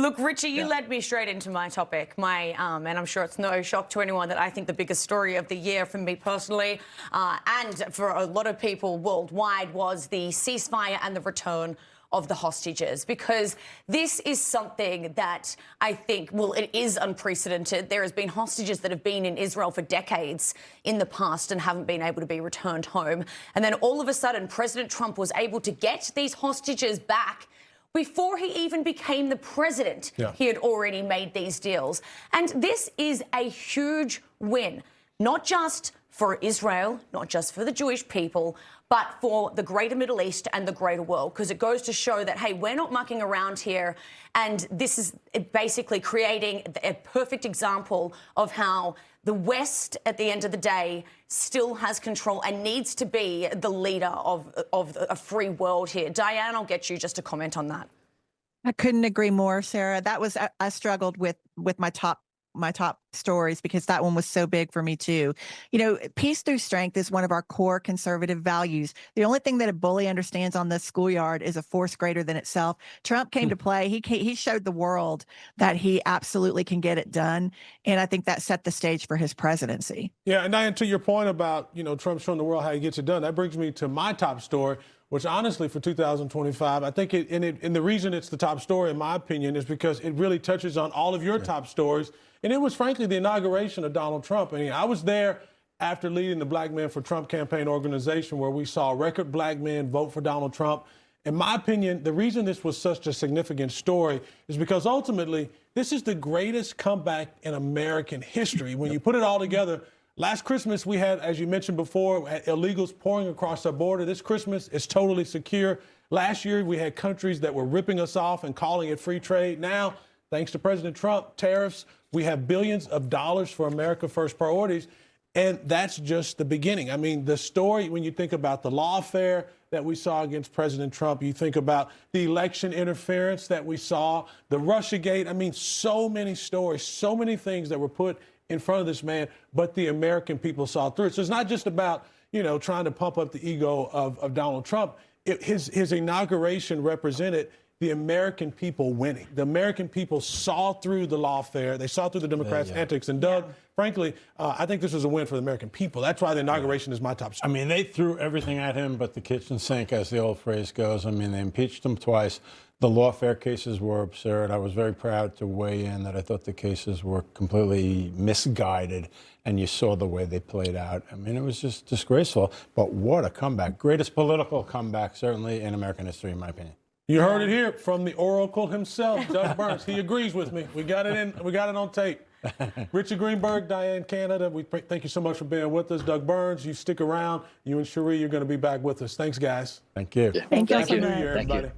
Look, Richie, you led me straight into my topic. And I'm sure it's no shock to anyone that I think the biggest story of the year for me personally, and for a lot of people worldwide, was the ceasefire and the return of the hostages, because this is something that I think, well, it is unprecedented. There has been hostages that have been in Israel for decades in the past and haven't been able to be returned home. And then all of a sudden, President Trump was able to get these hostages back. Before he even became the president, he had already made these deals. And this is a huge win, not just for Israel, not just for the Jewish people, but for the greater Middle East and the greater world, because it goes to show that, hey, we're not mucking around here. And this is basically creating a perfect example of how the West, at the end of the day, still has control and needs to be the leader of a free world here. Diane, I'll get you just to comment on that. I couldn't agree more, Sarah. That was, I struggled with my top stories, because that one was so big for me too. You know, peace through strength is one of our core conservative values. The only thing that a bully understands on the schoolyard is a force greater than itself. Trump came to play. He showed the world that he absolutely can get it done, and I think that set the stage for his presidency. Yeah, and Diane, to your point about, you know, Trump showing the world how he gets it done, that brings me to my top story, which honestly for 2025, I think and the reason it's the top story, in my opinion, is because it really touches on all of your top stories. And it was, frankly, the inauguration of Donald Trump. I mean, I was there after leading the Black Men for Trump campaign organization, where we saw record black men vote for Donald Trump. In my opinion, the reason this was such a significant story is because ultimately this is the greatest comeback in American history. When you put it all together, last Christmas we had, as you mentioned before, illegals pouring across our border. This Christmas is totally secure. Last year we had countries that were ripping us off and calling it free trade. Now, thanks to President Trump, tariffs, we have billions of dollars for America First priorities. And that's just the beginning. I mean, the story, when you think about the lawfare that we saw against President Trump, you think about the election interference that we saw, the Russiagate. I mean, so many stories, so many things that were put in front of this man, but the American people saw through it. So it's not just about, you know, trying to pump up the ego of Donald Trump. His inauguration represented the American people winning. The American people saw through the lawfare. They saw through the Democrats' antics. And Doug, frankly, I think this was a win for the American people. That's why the inauguration is my top story. I mean, they threw everything at him but the kitchen sink, as the old phrase goes. I mean, they impeached him twice. The lawfare cases were absurd. I was very proud to weigh in that I thought the cases were completely misguided, and you saw the way they played out. I mean, it was just disgraceful. But what a comeback. Greatest political comeback, certainly, in American history, in my opinion. You heard it here from the Oracle himself, Doug Burns. He agrees with me. We got it on tape. Richard Greenberg, Diane Canada, we thank you so much for being with us. Doug Burns, you stick around. You and Cherie, you're going to be back with us. Thanks, guys. Thank you. Thank you so Happy New much. Year, everybody.